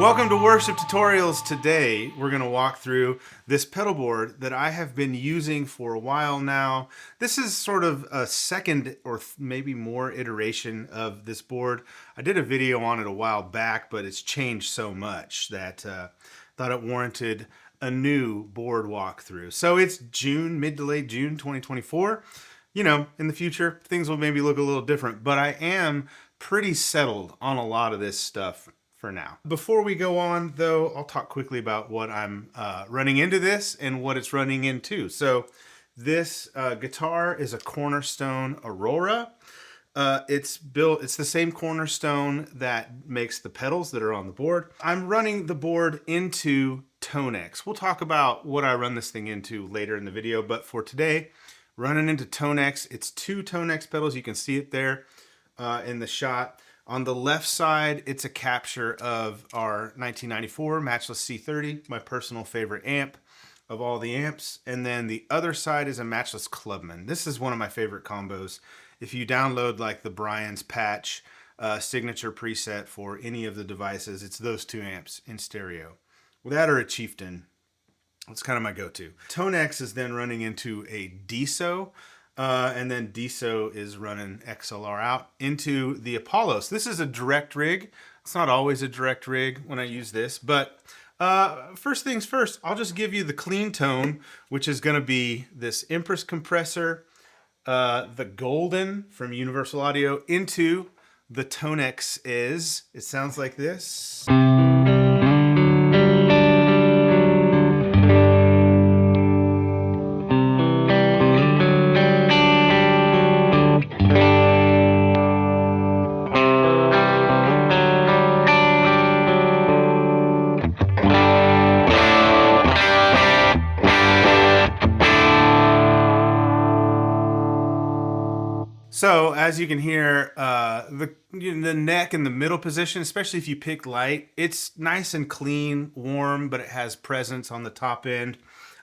Welcome to Worship Tutorials. Today we're going to walk through this pedal board that I have been using for a while now. This is sort of a second or maybe more iteration of this board. I did a video on it a while back, but it's changed so much that thought it warranted a new board walkthrough. So it's June, mid to late June 2024. You know, in the future things will maybe look a little different, but I am pretty settled on a lot of this stuff for now. Before we go on though, I'll talk quickly about what I'm running into this and what it's running into. So this guitar is a Cornerstone Aurora. It's the same Cornerstone that makes the pedals that are on the board. I'm running the board into TONEX. We'll talk about what I run this thing into later in the video, but for today, running into TONEX. It's two TONEX pedals. You can see it there in the shot. On the left side, it's a capture of our 1994 Matchless C30, my personal favorite amp of all the amps. And then the other side is a Matchless Clubman. This is one of my favorite combos. If you download like the Brian's Patch signature preset for any of the devices, it's those two amps in stereo. With that or a Chieftain, it's kind of my go-to. TONEX is then running into a DSO. And then DSO is running XLR out into the Apollos. This is a direct rig. It's not always a direct rig when I use this, but first things first, I'll just give you the clean tone, which is going to be this Empress compressor, the Golden from Universal Audio into the TONEX is. It sounds like this. So as you can hear, the neck in the middle position, especially if you pick light, it's nice and clean, warm, but it has presence on the top end.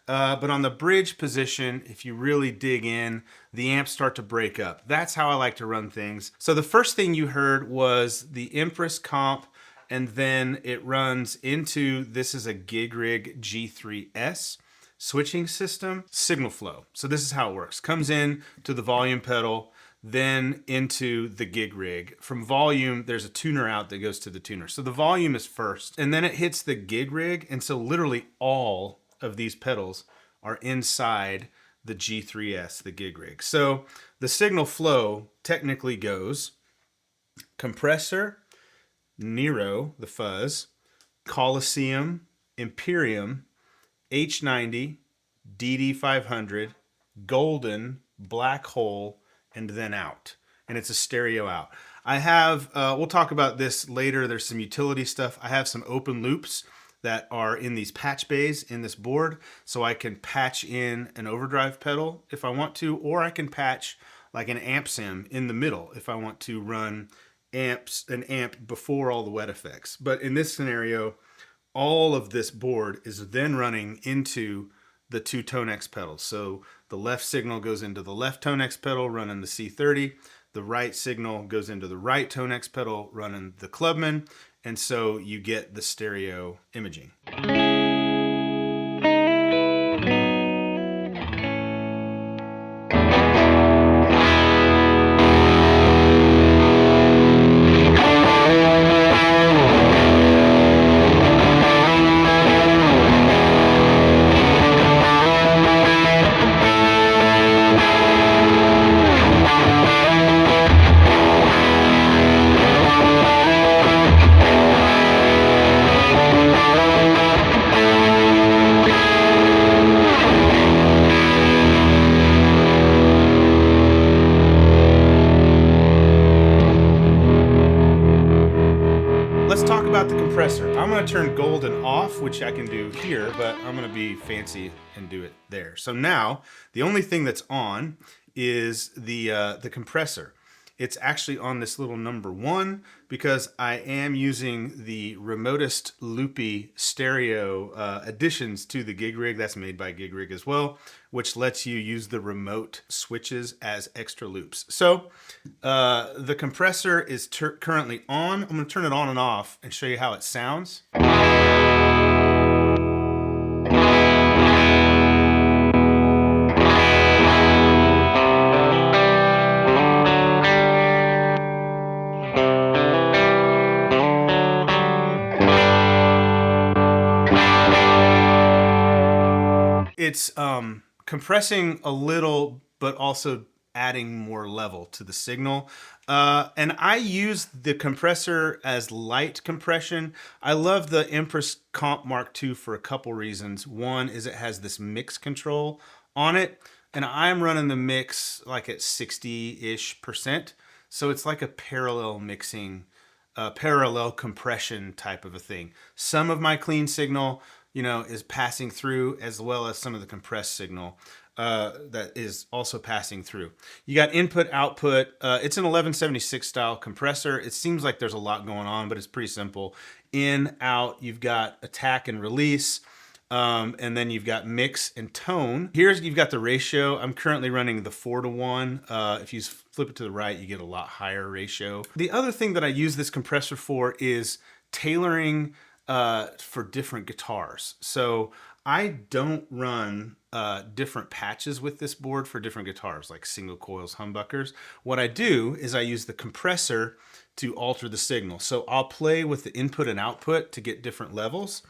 But on the bridge position, if you really dig in, the amps start to break up. That's how I like to run things. So the first thing you heard was the Empress comp, and then it runs into, this is a GigRig G3 switching system, signal flow. So this is how it works. Comes in to the volume pedal, then into the GigRig. From volume, there's a tuner out that goes to the tuner. So the volume is first, and then it hits the GigRig, and so literally all of these pedals are inside the G3S, the GigRig. So the signal flow technically goes compressor, Nero, the Fuzz, Colosseum, Imperium, H90, DD500, Golden, Blackhole, and then out. And it's a stereo out. I have, we'll talk about this later. There's some utility stuff. I have some open loops that are in these patch bays in this board. So I can patch in an overdrive pedal if I want to, or I can patch like an amp sim in the middle if I want to run an amp before all the wet effects. But in this scenario, all of this board is then running into the two TONEX pedals. So the left signal goes into the left TONEX pedal running the C30. The right signal goes into the right TONEX pedal running the Clubman. And so you get the stereo imaging. Let's talk about the compressor. I'm going to turn Golden off, which I can do here, but I'm going to be fancy and do it there. So now the only thing that's on is the compressor. It's actually on this little number 1 because I am using the remotest loopy stereo additions to the GigRig. That's made by GigRig as well, which lets you use the remote switches as extra loops. So the compressor is currently on. I'm going to turn it on and off and show you how it sounds. It's compressing a little, but also adding more level to the signal. And I use the compressor as light compression. I love the Empress Comp Mark II for a couple reasons. One is it has this mix control on it, and I'm running the mix like at 60-ish%. So it's like a parallel mixing, parallel compression type of a thing. Some of my clean signal, you know, is passing through, as well as some of the compressed signal that is also passing through. You got input, output. It's an 1176 style compressor. It seems like there's a lot going on, but it's pretty simple. In, out, you've got attack and release. And then you've got mix and tone. Here's, you've got the ratio. I'm currently running the 4:1. If you flip it to the right, you get a lot higher ratio. The other thing that I use this compressor for is tailoring for different guitars. So I don't run different patches with this board for different guitars, like single coils, humbuckers. What I do is I use the compressor to alter the signal. So I'll play with the input and output to get different levels.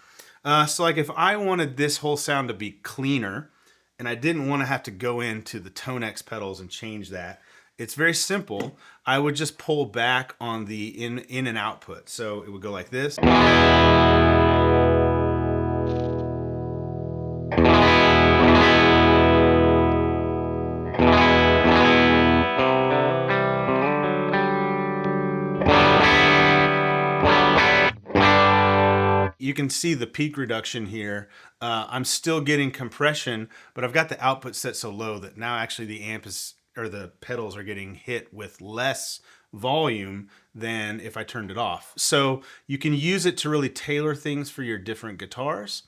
So like if I wanted this whole sound to be cleaner and I didn't want to have to go into the TONEX pedals and change that, it's very simple. I would just pull back on the in and output. So it would go like this. You can see the peak reduction here. I'm still getting compression, but I've got the output set so low that now actually the amp is, or the pedals are getting hit with less volume than if I turned it off. So you can use it to really tailor things for your different guitars.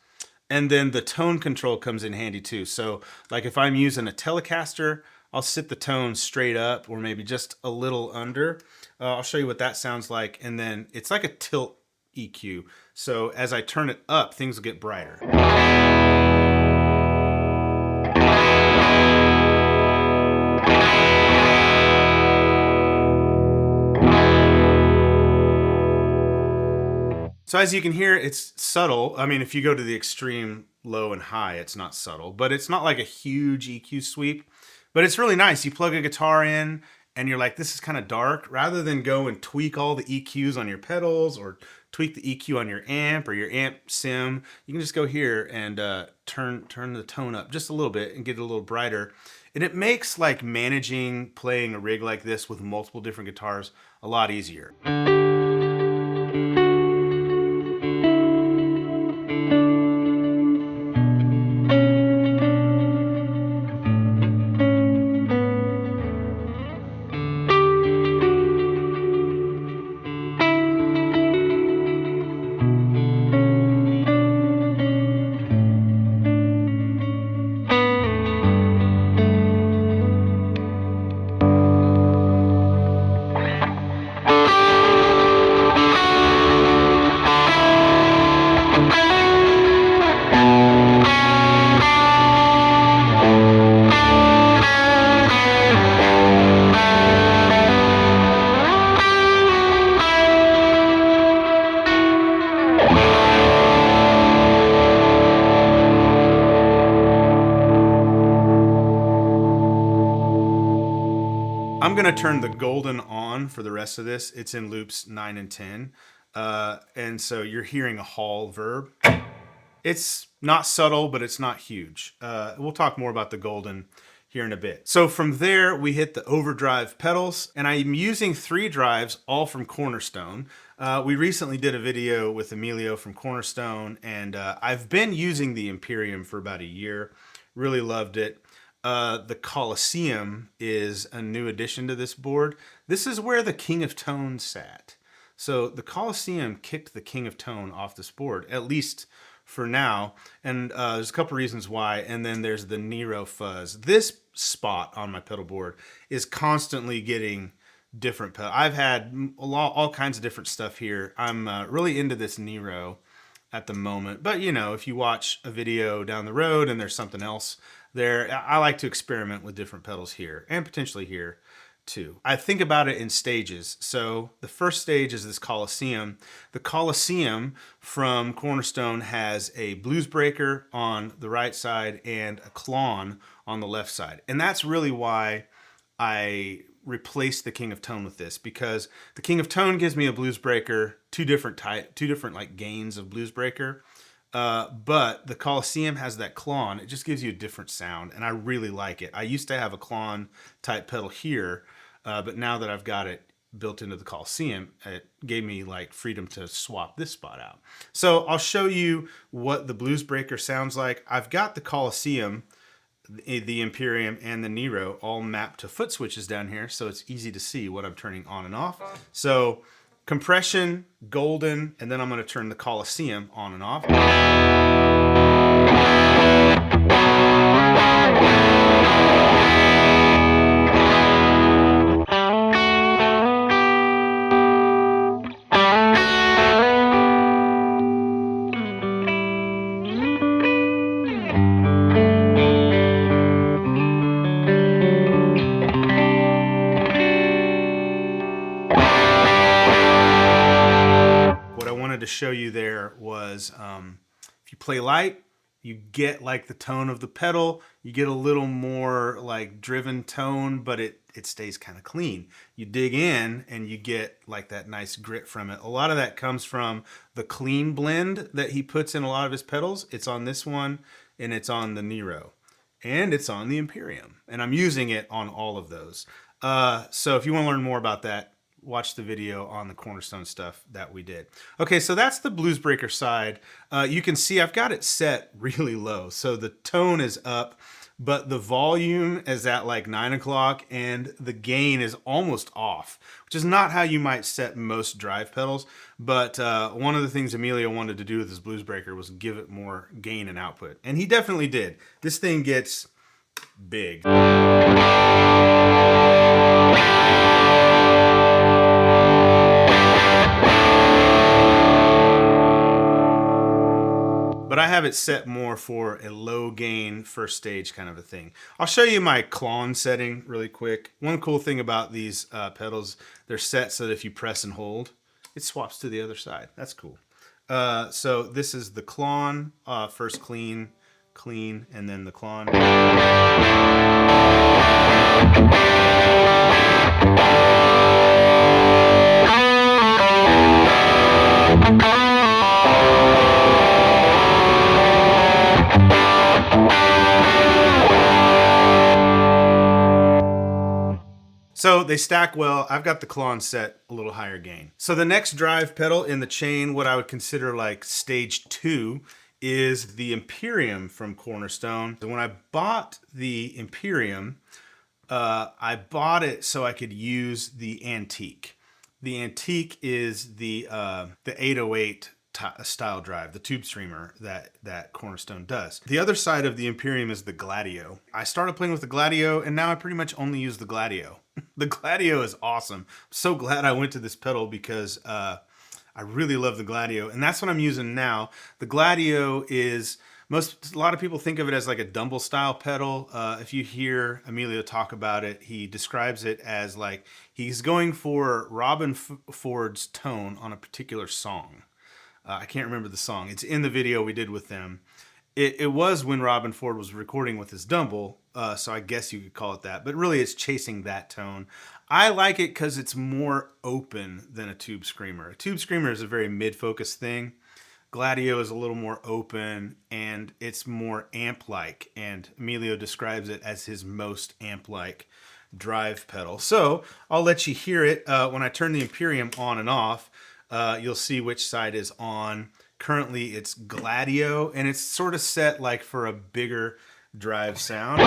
And then the tone control comes in handy too. So like if I'm using a Telecaster, I'll sit the tone straight up or maybe just a little under. I'll show you what that sounds like. And then it's like a tilt EQ. So as I turn it up, things will get brighter. So as you can hear, it's subtle. I mean, if you go to the extreme low and high, it's not subtle, but it's not like a huge EQ sweep, but it's really nice. You plug a guitar in and you're like, this is kind of dark, rather than go and tweak all the EQs on your pedals or tweak the EQ on your amp or your amp sim. You can just go here and turn the tone up just a little bit and get it a little brighter. And it makes like managing playing a rig like this with multiple different guitars a lot easier. I'm gonna turn the golden on for the rest of this. It's in loops 9 and 10. And so you're hearing a hall verb. It's not subtle, but it's not huge. We'll talk more about the golden here in a bit. So from there, we hit the overdrive pedals, and I'm using 3 drives, all from Cornerstone. We recently did a video with Emilio from Cornerstone, and I've been using the Imperium for about a year. Really loved it. The Colosseum is a new addition to this board. This is where the King of Tone sat. So the Colosseum kicked the King of Tone off this board, at least for now. And there's a couple reasons why. And then there's the Nero Fuzz. This spot on my pedal board is constantly getting different pedal. I've had all kinds of different stuff here. I'm really into this Nero at the moment. But, you know, if you watch a video down the road and there's something else there, I like to experiment with different pedals here and potentially here too. I think about it in stages. So the first stage is this Colosseum. The Colosseum from Cornerstone has a blues breaker on the right side and a clon on the left side. And that's really why I replaced the King of Tone with this, because the King of Tone gives me a blues breaker, two different like gains of blues breaker. But the Colosseum has that clon. It just gives you a different sound, and I really like it. I used to have a clon type pedal here, but now that I've got it built into the Colosseum, it gave me like freedom to swap this spot out. So I'll show you what the blues breaker sounds like. I've got the Colosseum, the Imperium, and the Nero all mapped to foot switches down here, so it's easy to see what I'm turning on and off. So compression, golden, and then I'm going to turn the Colosseum on and off. To show you there was if you play light, you get like the tone of the pedal, you get a little more like driven tone, but it stays kind of clean. You dig in and you get like that nice grit from it. A lot of that comes from the clean blend that he puts in a lot of his pedals. It's on this one, and it's on the Nero, and it's on the Imperium, and I'm using it on all of those. So if you want to learn more about that, watch the video on the Cornerstone stuff that we did. Okay, so that's the blues breaker side. You can see I've got it set really low. So the tone is up, but the volume is at like 9 o'clock and the gain is almost off, which is not how you might set most drive pedals. But one of the things Emilio wanted to do with his blues breaker was give it more gain and output. And he definitely did. This thing gets big. But I have it set more for a low gain first stage kind of a thing. I'll show you my clon setting really quick. One cool thing about these pedals, they're set so that if you press and hold, it swaps to the other side. That's cool. So this is the clon, first clean, clean, and then the clon. So they stack well. I've got the clon set a little higher gain. So the next drive pedal in the chain, what I would consider like stage 2, is the Imperium from Cornerstone. And when I bought the Imperium, I bought it so I could use the Antique. The Antique is the 808 style drive, the tube streamer that Cornerstone does. The other side of the Imperium is the Gladio. I started playing with the Gladio, and now I pretty much only use the Gladio. The Gladio is awesome. I'm so glad I went to this pedal because I really love the Gladio, and that's what I'm using now. The Gladio is a lot of people think of it as like a Dumble style pedal. If you hear Emilio talk about it, he describes it as like he's going for Robin Ford's tone on a particular song. I can't remember the song. It's in the video we did with them. It was when Robin Ford was recording with his Dumble, so I guess you could call it that. But really, it's chasing that tone. I like it because it's more open than a tube screamer. A tube screamer is a very mid-focus thing. Gladio is a little more open, and it's more amp-like. And Emilio describes it as his most amp-like drive pedal. So I'll let you hear it. When I turn the Imperium on and off, you'll see which side is on. Currently it's Gladio, and it's sort of set like for a bigger drive sound.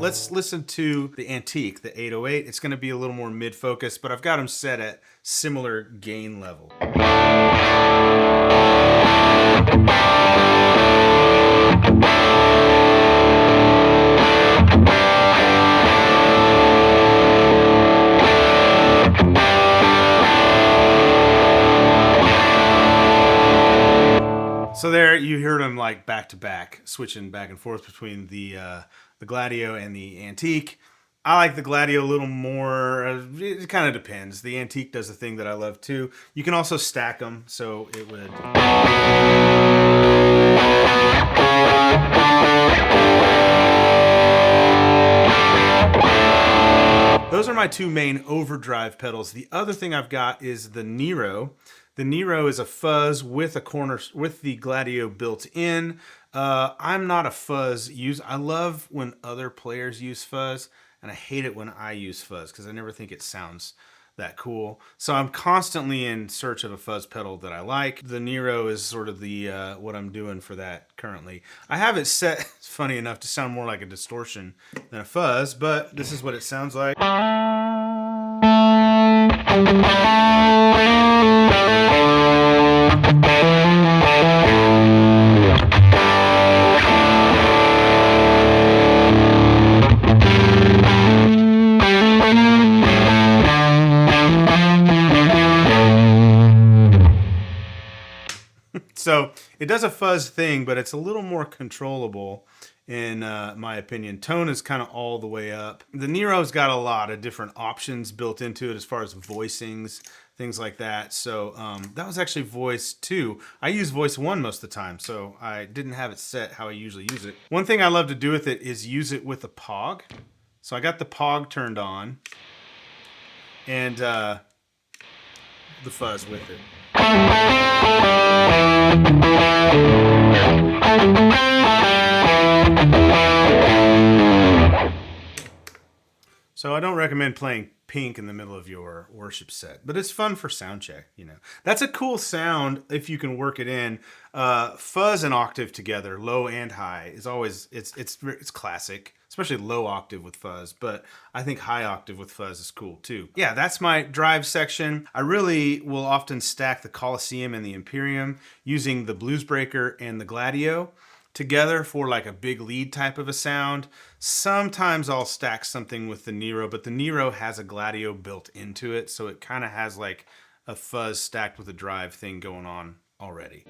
Let's listen to the Antique, the 808. It's going to be a little more mid-focus, but I've got them set at similar gain level. So there you heard them like back to back, switching back and forth between the Gladio and the Antique. I like the Gladio a little more. It kind of depends. The Antique does a thing that I love too. You can also stack them, so it would. Those are my two main overdrive pedals. The other thing I've got is the Nero. The Nero is a fuzz with the Gladio built in. I'm not a fuzz user. I love when other players use fuzz, and I hate it when I use fuzz because I never think it sounds that cool. So I'm constantly in search of a fuzz pedal that I like. The Nero is sort of the what I'm doing for that currently. I have it set, funny enough, to sound more like a distortion than a fuzz, but this is what it sounds like. So it does a fuzz thing, but it's a little more controllable in my opinion. Tone is kind of all the way up. The Nero's got a lot of different options built into it as far as voicings, things like that. So that was actually voice 2. I use voice 1 most of the time, so I didn't have it set how I usually use it. One thing I love to do with it is use it with a POG. So I got the POG turned on and the fuzz with it. So I don't recommend playing Pink in the middle of your worship set, but it's fun for sound check, you know. That's a cool sound if you can work it in. Fuzz and octave together, low and high, is always it's classic, especially low octave with fuzz, but I think high octave with fuzz is cool too. Yeah, that's my drive section. I really will often stack the Colosseum and the Imperium using the Bluesbreaker and the Gladio together for like a big lead type of a sound. Sometimes I'll stack something with the Nero, but the Nero has a Gladio built into it, so it kind of has like a fuzz stacked with a drive thing going on already.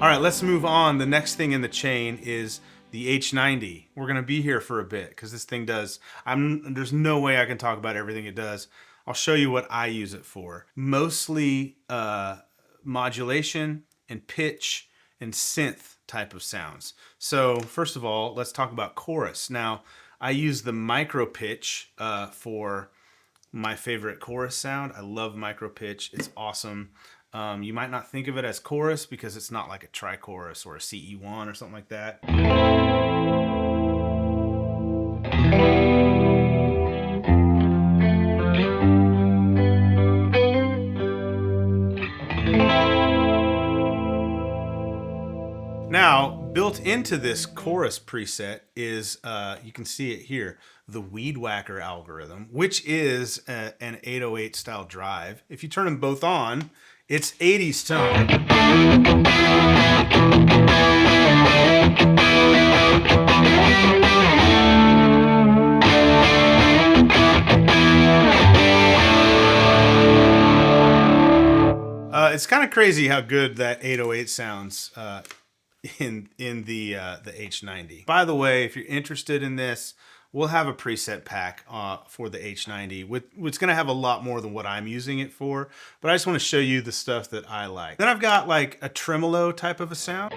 All right, let's move on. The next thing in the chain is the H90. We're going to be here for a bit because this thing does, there's no way I can talk about everything it does. I'll show you what I use it for. Mostly modulation and pitch and synth type of sounds. So first of all, let's talk about chorus. Now, I use the micro pitch for my favorite chorus sound. I love micro pitch. It's awesome. You might not think of it as chorus because it's not like a tri-chorus or a CE1 or something like that. Now, built into this chorus preset is, you can see it here, the Weed Whacker algorithm, which is an 808 style drive. If you turn them both on, it's 80s tone. It's kind of crazy how good that 808 sounds in the H90. By the way, if you're interested in this, we'll have a preset pack for the H90. It's going to have a lot more than what I'm using it for, but I just want to show you the stuff that I like. Then I've got like a tremolo type of a sound.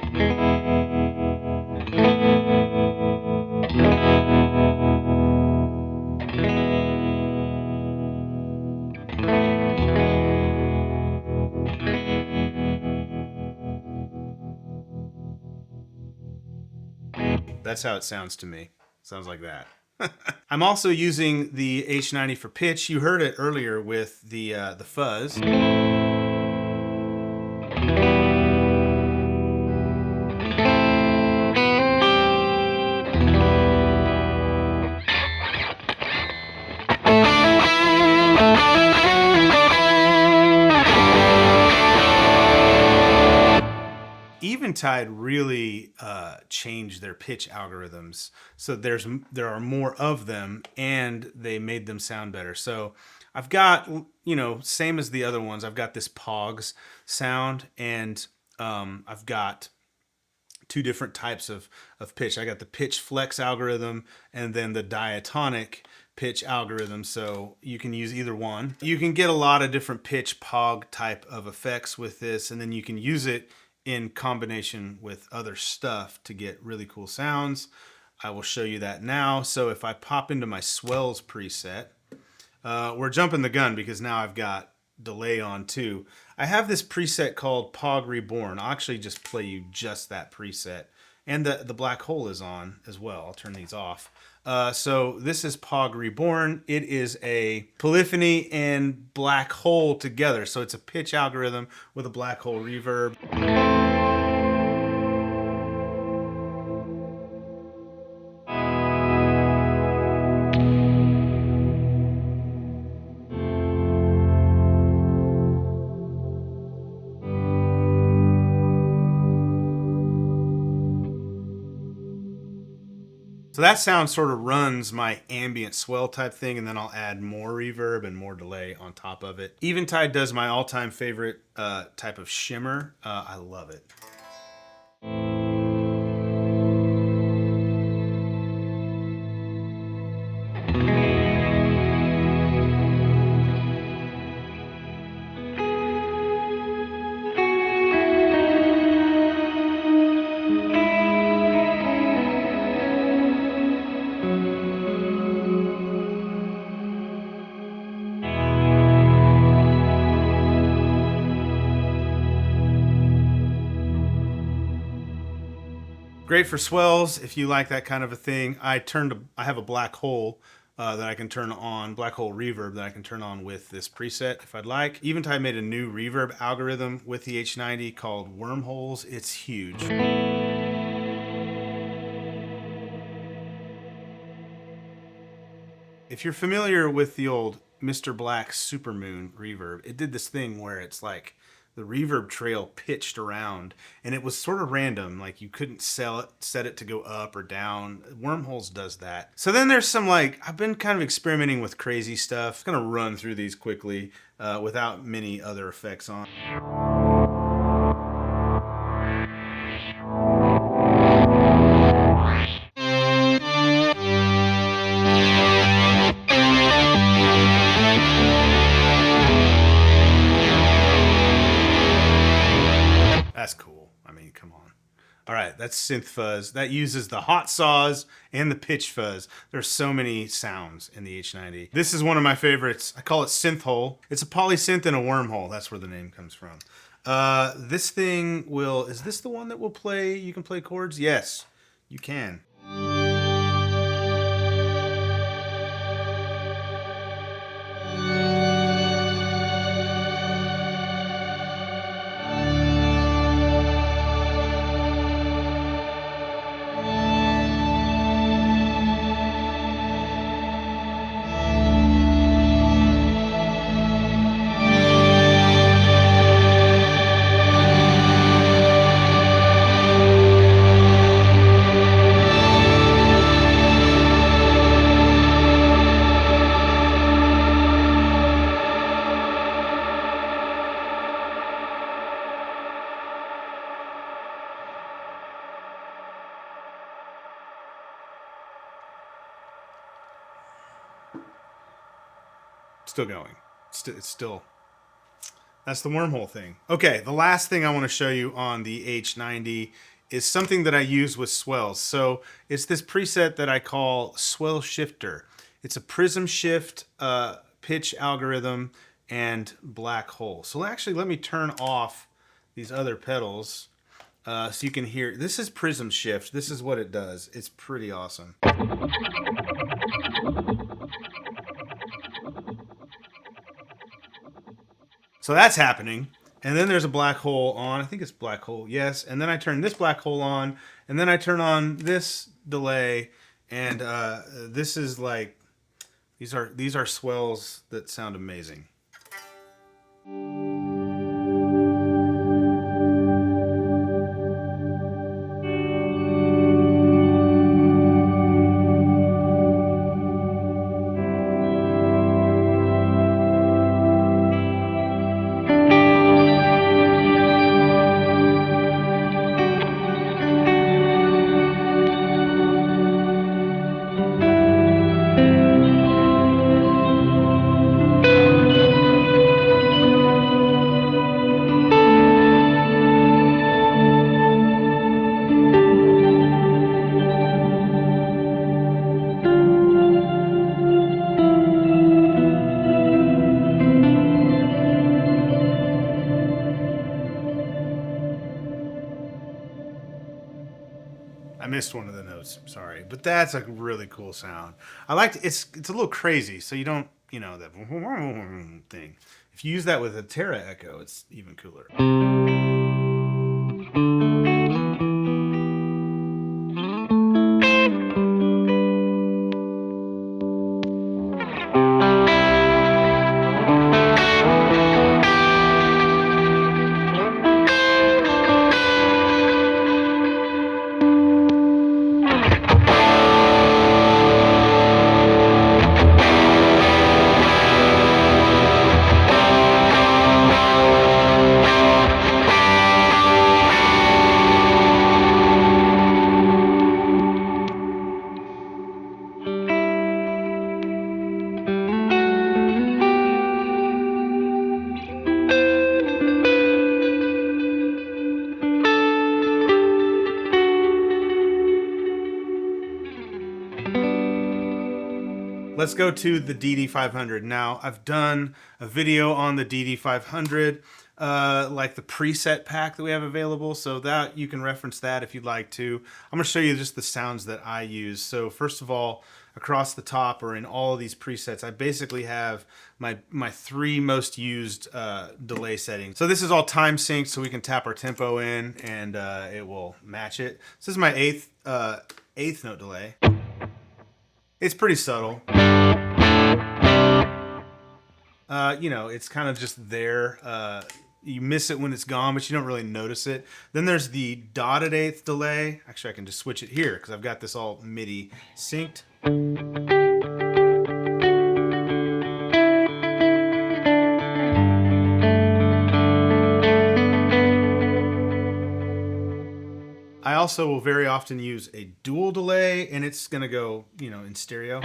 That's how it sounds to me. Sounds like that. I'm also using the H90 for pitch. You heard it earlier with the fuzz. Eventide really changed their pitch algorithms, so there are more of them, and they made them sound better. So I've got, you know, same as the other ones, I've got this Pogs sound, and I've got two different types of pitch. I got the pitch flex algorithm and then the diatonic pitch algorithm, so you can use either one. You can get a lot of different pitch Pog type of effects with this, and then you can use it in combination with other stuff to get really cool sounds. I will show you that now. So if I pop into my swells preset, we're jumping the gun because now I've got delay on too. I have this preset called Pog Reborn. I'll actually just play you just that preset. And the black hole is on as well. I'll turn these off. So this is Pog Reborn. It is a polyphony and black hole together. So it's a pitch algorithm with a black hole reverb. So that sound sort of runs my ambient swell type thing, and then I'll add more reverb and more delay on top of it. Eventide does my all-time favorite type of shimmer. I love it. Great for swells if you like that kind of a thing. I have a black hole that I can turn on, black hole reverb that I can turn on with this preset if I'd like. Eventide made a new reverb algorithm with the H90 called Wormholes. It's huge. If you're familiar with the old Mr. Black Supermoon reverb, it did this thing where it's like the reverb trail pitched around, and it was sort of random. Like you couldn't set it to go up or down. Wormholes does that. So then there's some, like, I've been kind of experimenting with crazy stuff. I'm gonna run through these quickly without many other effects on. That's cool. I mean, come on. All right, that's synth fuzz. That uses the hot saws and the pitch fuzz. There's so many sounds in the H90. This is one of my favorites. I call it synth hole. It's a polysynth and a wormhole. That's where the name comes from. This thing will, is this the one that will play, you can play chords? Yes, you can. still going. It's still, that's the wormhole thing. Okay, the last thing I want to show you on the H90 is something that I use with swells. So it's this preset that I call Swell Shifter. It's a Prism Shift pitch algorithm and Blackhole. So actually, let me turn off these other pedals so you can hear. This is Prism Shift. This is what it does. It's pretty awesome. So that's happening. And then there's a Blackhole on. I think it's Blackhole, yes. And then I turn this Blackhole on. And then I turn on this delay. And this is like, these are swells that sound amazing. I missed one of the notes, sorry, but that's a really cool sound. I like it's a little crazy, so you don't, you know, that thing. If you use that with a Terra Echo, it's even cooler. Let's go to the DD500. Now, I've done a video on the DD500, like the preset pack that we have available, so that you can reference that if you'd like to. I'm going to show you just the sounds that I use. So first of all, across the top or in all of these presets, I basically have my three most used delay settings. So this is all time synced, so we can tap our tempo in and it will match it. So this is my eighth note delay. It's pretty subtle. You know, it's kind of just there. You miss it when it's gone, but you don't really notice it. Then there's the dotted eighth delay. Actually, I can just switch it here because I've got this all MIDI synced. I also will very often use a dual delay, and it's going to go, you know, in stereo.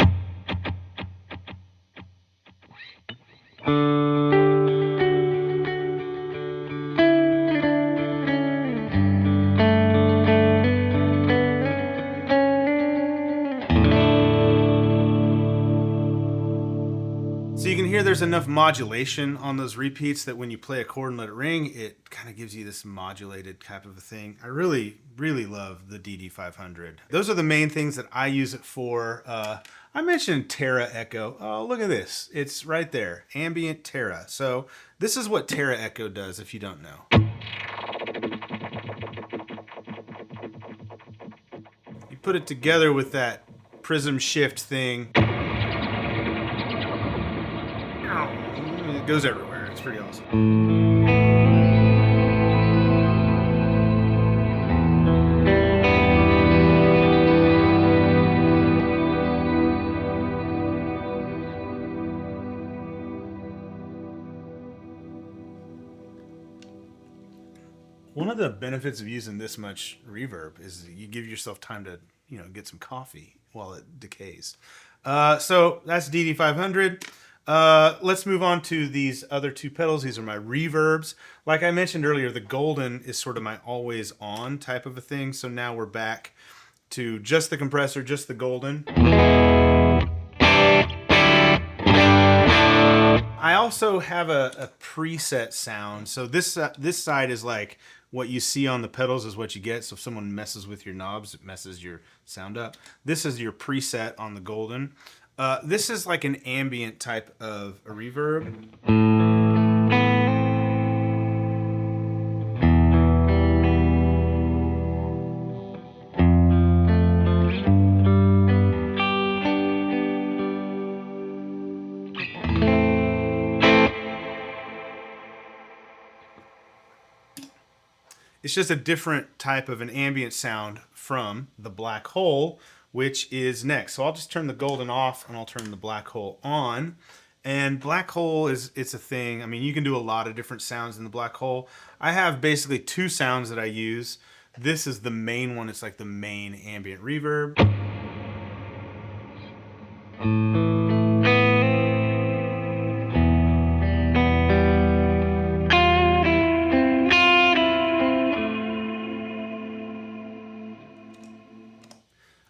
So you can hear there's enough modulation on those repeats that when you play a chord and let it ring, it kind of gives you this modulated type of a thing. I really, really love the DD500. Those are the main things that I use it for. I mentioned Terra Echo. Oh, look at this. It's right there. Ambient Terra. So this is what Terra Echo does if you don't know. You put it together with that Prism Shift thing. It goes everywhere. It's pretty awesome. One of the benefits of using this much reverb is you give yourself time to, you know, get some coffee while it decays. So that's DD500. Let's move on to these other two pedals. These are my reverbs. Like I mentioned earlier, the golden is sort of my always on type of a thing. So now we're back to just the compressor, just the golden. I also have a preset sound. So this side is like what you see on the pedals is what you get. So if someone messes with your knobs, it messes your sound up. This is your preset on the golden. This is like an ambient type of a reverb. It's just a different type of an ambient sound from the Blackhole, which is next. So I'll just turn the golden off and I'll turn the Blackhole on. And Blackhole it's a thing. I mean, you can do a lot of different sounds in the Blackhole. I have basically two sounds that I use. This is the main one. It's like the main ambient reverb.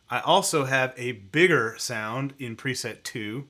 I also have a bigger sound in preset 2.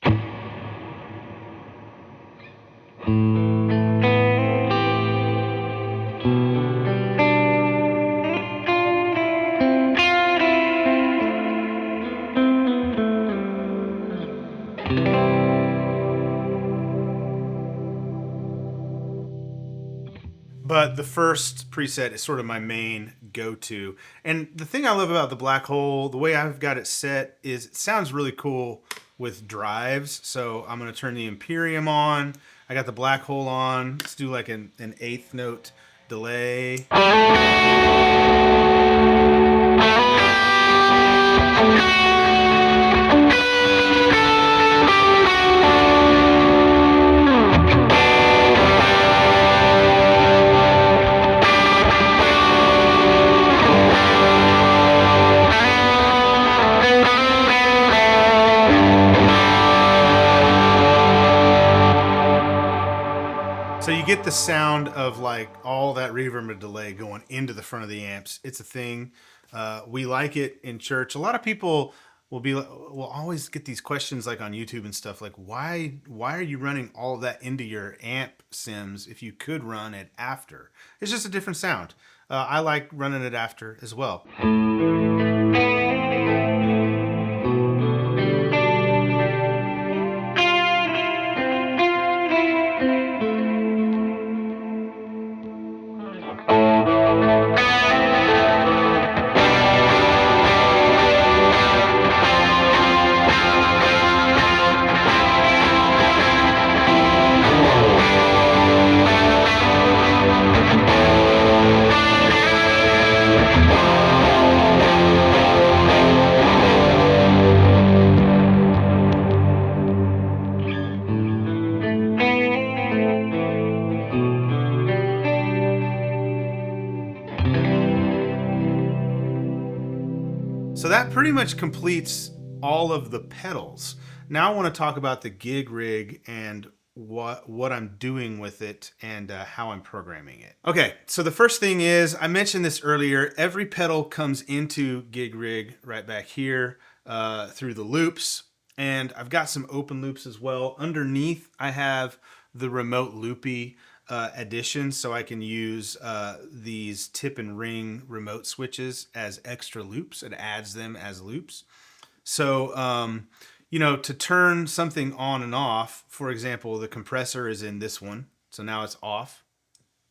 But the first preset is sort of my main go-to. And the thing I love about the Blackhole, the way I've got it set, is it sounds really cool with drives. So I'm going to turn the Imperium on. I got the Blackhole on. Let's do like an eighth note delay. So you get the sound of like all that reverb and delay going into the front of the amps. It's a thing. We like it in church. A lot of people will always get these questions like on YouTube and stuff like why are you running all of that into your amp sims if you could run it after? It's just a different sound. I like running it after as well. So that pretty much completes all of the pedals. Now I want to talk about the GigRig and what I'm doing with it and how I'm programming it. Okay, so the first thing is, I mentioned this earlier, every pedal comes into GigRig right back here through the loops, and I've got some open loops as well. Underneath, I have the remote loopy addition, so I can use these tip and ring remote switches as extra loops. It adds them as loops. So, you know, to turn something on and off, for example, the compressor is in this one. So now it's off.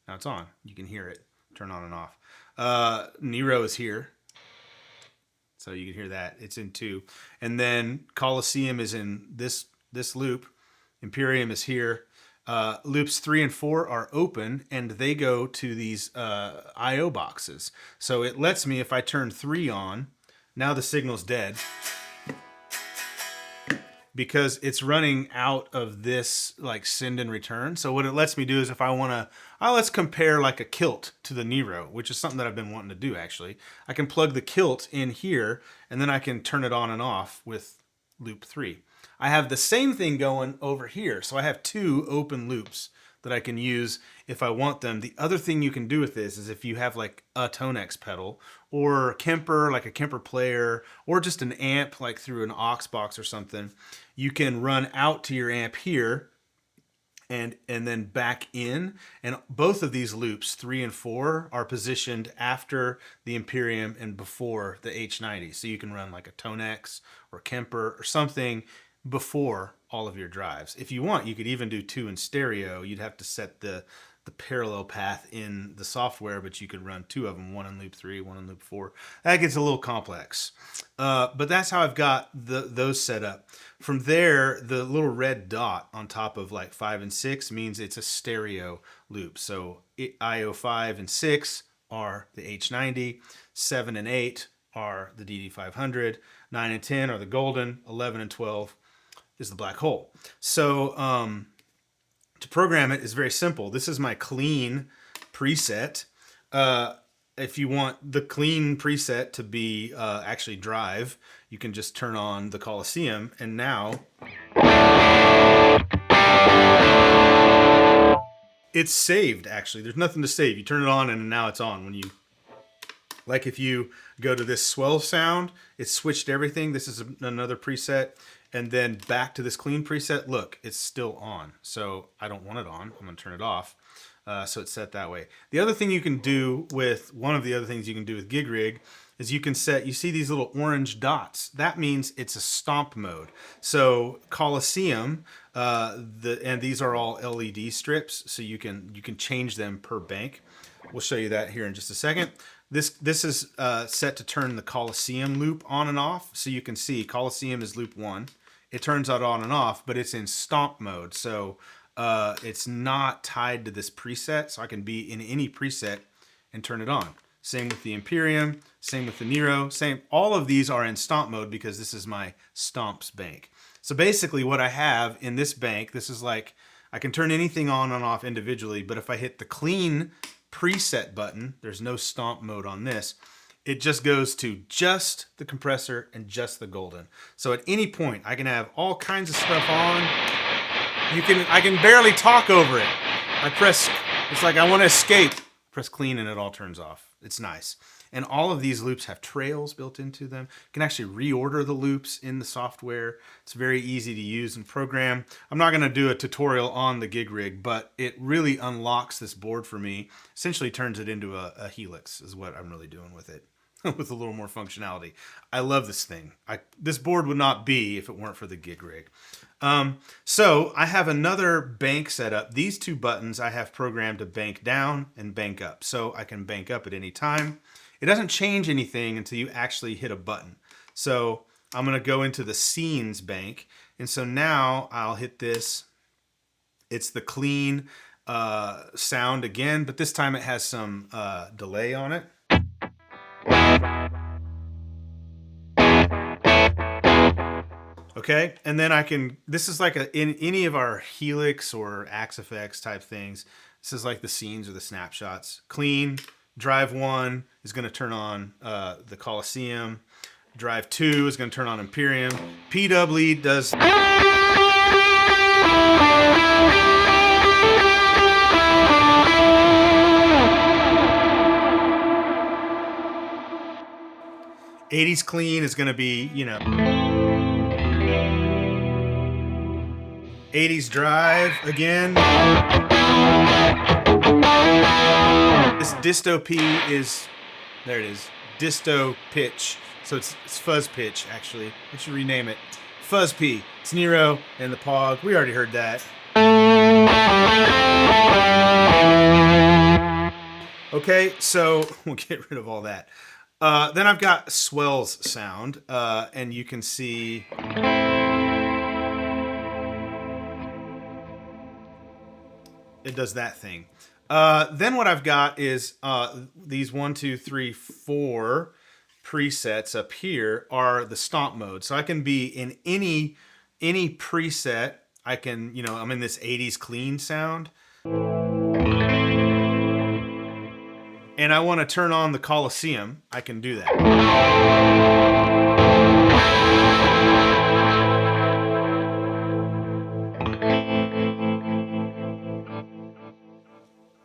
Now it's on. You can hear it turn on and off. Nero is here. So you can hear that. It's in 2. And then Colosseum is in this loop. Imperium is here. Loops 3 and 4 are open and they go to these I/O boxes. So it lets me, if I turn 3 on, now the signal's dead because it's running out of this like send and return. So what it lets me do is if I want to, let's compare like a kilt to the Nero, which is something that I've been wanting to do actually. I can plug the kilt in here and then I can turn it on and off with loop 3. I have the same thing going over here. So I have 2 open loops that I can use if I want them. The other thing you can do with this is if you have like a TONEX pedal or Kemper, like a Kemper player, or just an amp like through an aux box or something, you can run out to your amp here and then back in, and both of these loops 3 and 4 are positioned after the Imperium and before the H90. So you can run like a TONEX or Kemper or something before all of your drives. If you want, you could even do 2 in stereo. You'd have to set the parallel path in the software, but you could run 2 of them, 1 in loop 3, 1 in loop 4. That gets a little complex. But that's how I've got those set up. From there, the little red dot on top of like 5 and 6 means it's a stereo loop. So IO 5 and 6 are the H90, 7 and 8 are the DD500, 9 and 10 are the Golden, 11 and 12 is the Blackhole. So to program it is very simple. This is my clean preset. If you want the clean preset to be actually drive, you can just turn on the Colosseum, and now it's saved. Actually, there's nothing to save. You turn it on and now it's on. When you, like, if you go to this swell sound, it switched everything. This is another preset. And then back to this clean preset, look, it's still on. So I don't want it on. I'm going to turn it off. So it's set that way. The other thing you can do with, one of the other things you can do with GigRig is you can set, you see these little orange dots. That means it's a stomp mode. So Colosseum, and these are all LED strips, so you can change them per bank. We'll show you that here in just a second. This is set to turn the Colosseum loop on and off. So you can see Colosseum is loop 1. It turns out on and off, but it's in stomp mode. So it's not tied to this preset. So I can be in any preset and turn it on. Same with the Imperium, same with the Nero, all of these are in stomp mode because this is my stomps bank. So basically what I have in this bank, this is like, I can turn anything on and off individually, but if I hit the clean preset button, there's no stomp mode on this, it just goes to just the compressor and just the Golden. So at any point I can have all kinds of stuff on. I can barely talk over it. I press, it's like I want to escape. Press clean and it all turns off. It's nice. And all of these loops have trails built into them. You can actually reorder the loops in the software. It's very easy to use and program. I'm not going to do a tutorial on the GigRig, but it really unlocks this board for me. Essentially turns it into a Helix is what I'm really doing with it. With a little more functionality. I love this thing. This board would not be if it weren't for the GigRig. So I have another bank set up. These 2 buttons I have programmed to bank down and bank up. So I can bank up at any time. It doesn't change anything until you actually hit a button. So I'm going to go into the scenes bank. And so now I'll hit this. It's the clean sound again, but this time it has some delay on it. Okay, and then I can, this is like in any of our Helix or Axe Effects type things, this is like the scenes or the snapshots. Clean, drive 1 is going to turn on the Colosseum. Drive 2 is going to turn on Imperium. PW does... '80s clean is going to be, you know... 80s drive again. This disto P is, there it is, disto pitch. So it's fuzz pitch, actually. I should rename it. Fuzz P. It's Nero and the Pog. We already heard that. Okay, so we'll get rid of all that. Then I've got swells sound, and you can see... it does that thing. Then what I've got is these 1, 2, 3, 4 presets up here are the stomp mode. So I can be in any preset. I can, you know, I'm in this 80s clean sound. And I want to turn on the Colosseum. I can do that.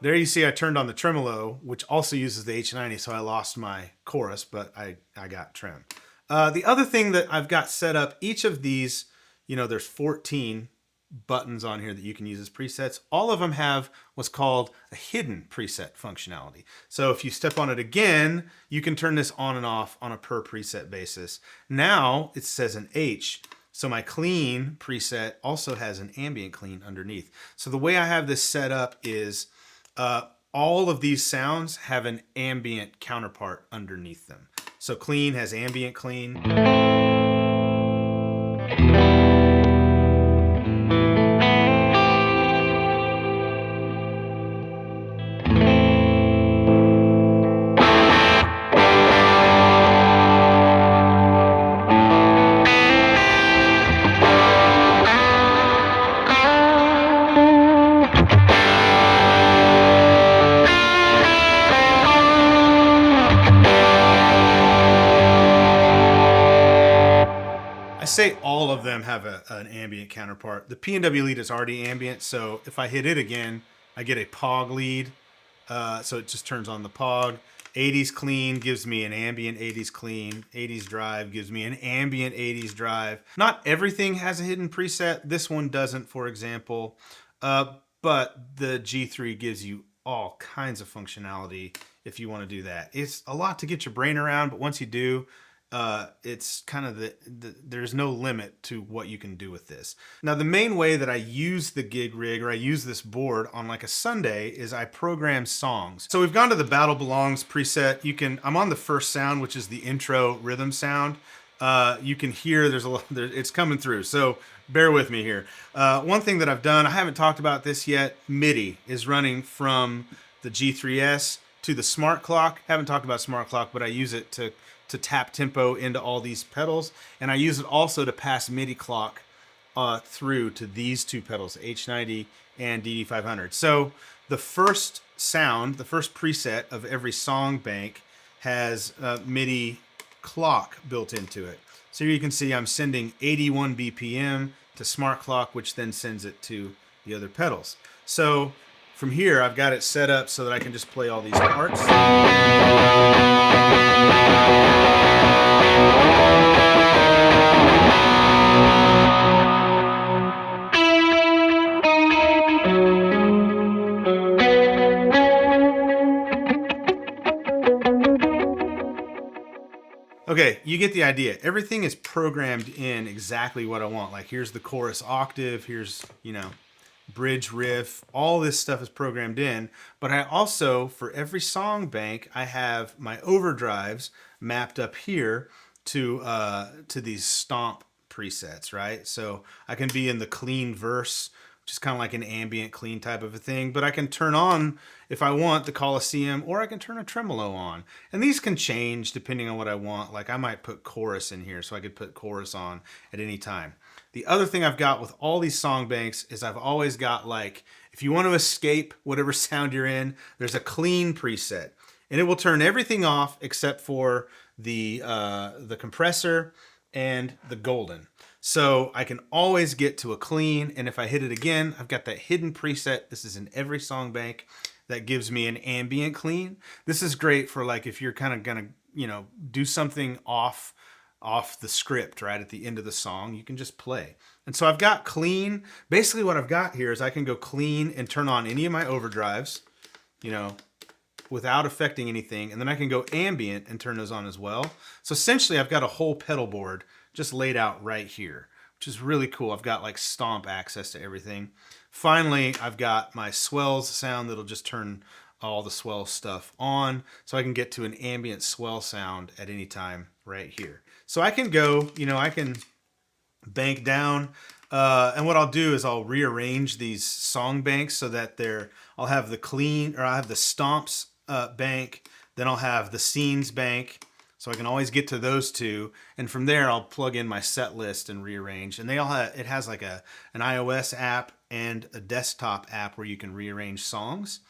There you see I turned on the tremolo, which also uses the H90, so I lost my chorus, but I got trem. The other thing that I've got set up, each of these, there's 14 buttons on here that you can use as presets. All of them have what's called a hidden preset functionality. So if you step on it again, you can turn this on and off on a per preset basis. Now it says an H. So my clean preset also has an ambient clean underneath. So the way I have this set up is all of these sounds have an ambient counterpart underneath them. So clean has ambient clean. I say all of them have an ambient counterpart. The P&W lead is already ambient, so if I hit it again, I get a POG lead. So it just turns on the POG. 80s clean gives me an ambient 80s clean. 80s drive gives me an ambient 80s drive. Not everything has a hidden preset. This one doesn't, for example. But the G3 gives you all kinds of functionality if you want to do that. It's a lot to get your brain around, but once you do, it's kind of there's no limit to what you can do with this. Now, the main way that I use the GigRig, or I use this board on like a Sunday, is I program songs. So we've gone to the Battle Belongs preset. I'm on the first sound, which is the intro rhythm sound. You can hear it's coming through. So bear with me here. One thing that I've done, I haven't talked about this yet. MIDI is running from the G3S to the smart clock. Haven't talked about smart clock, but I use it to tap tempo into all these pedals. And I use it also to pass MIDI clock through to these two pedals, H90 and DD500. So the first sound, the first preset of every song bank has MIDI clock built into it. So here you can see I'm sending 81 BPM to smart clock, which then sends it to the other pedals. So from here, I've got it set up so that I can just play all these parts. Okay, you get the idea. Everything is programmed in exactly what I want. Like here's the chorus octave, here's, bridge riff, all this stuff is programmed in. But I also, for every song bank, I have my overdrives mapped up here to these stomp presets, right? So I can be in the clean verse, which is kind of like an ambient clean type of a thing, but I can turn on, if I want, the Colosseum, or I can turn a tremolo on. And these can change depending on what I want. Like I might put chorus in here, so I could put chorus on at any time. The other thing I've got with all these song banks is I've always got, like, if you want to escape whatever sound you're in, there's a clean preset. And it will turn everything off except for the compressor and the golden. So I can always get to a clean, and if I hit it again, I've got that hidden preset. This is in every song bank that gives me an ambient clean. This is great for, like, if you're kind of gonna, do something off the script right at the end of the song, you can just play. And so I've got clean. Basically what I've got here is I can go clean and turn on any of my overdrives, without affecting anything. And then I can go ambient and turn those on as well. So essentially I've got a whole pedal board just laid out right here, which is really cool. I've got like stomp access to everything. Finally, I've got my swells sound that'll just turn all the swell stuff on, so I can get to an ambient swell sound at any time right here. So I can go, I can bank down, and what I'll do is I'll rearrange these song banks so that I'll have the clean, or I'll have the stomps bank, then I'll have the scenes bank, so I can always get to those two, and from there I'll plug in my set list and rearrange. And it has like an iOS app and a desktop app where you can rearrange songs.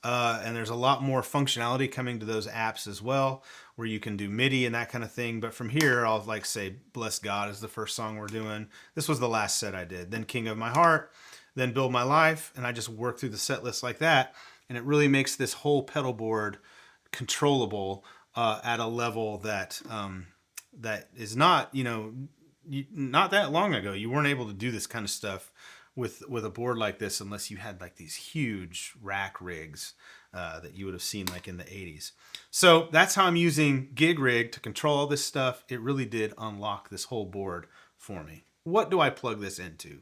And there's a lot more functionality coming to those apps as well, where you can do MIDI and that kind of thing. But from here, I'll say Bless God is the first song we're doing. This was the last set I did. Then King of My Heart, then Build My Life, and I just work through the set list like that. and it really makes this whole pedal board controllable at a level that that is not, you know, not that long ago. You weren't able to do this kind of stuff with a board like this unless you had like these huge rack rigs that you would have seen like in the 80s. So that's how I'm using GigRig to control all this stuff. It really did unlock this whole board for me. What do I plug this into?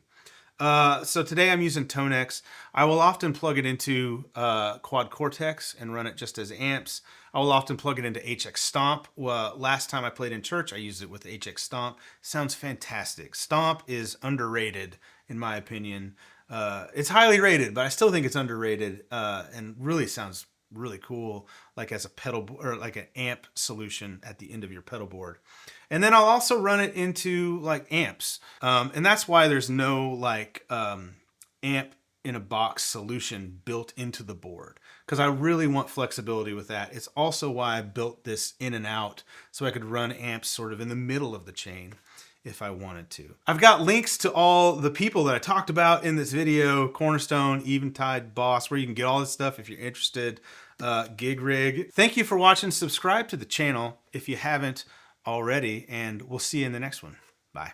So today I'm using TONEX. I will often plug it into Quad Cortex and run it just as amps. I will often plug it into HX Stomp. Well, last time I played in church, I used it with HX Stomp. Sounds fantastic. Stomp is underrated, in my opinion. It's highly rated, but I still think it's underrated and really sounds really cool, like as a pedal or like an amp solution at the end of your pedal board. And then I'll also run it into like amps. And that's why there's no like amp in a box solution built into the board, because I really want flexibility with that. It's also why I built this in and out so I could run amps sort of in the middle of the chain if I wanted to. I've got links to all the people that I talked about in this video: Cornerstone, Eventide, Boss, where you can get all this stuff if you're interested. GigRig. Thank you for watching. Subscribe to the channel if you haven't already, and we'll see you in the next one. Bye.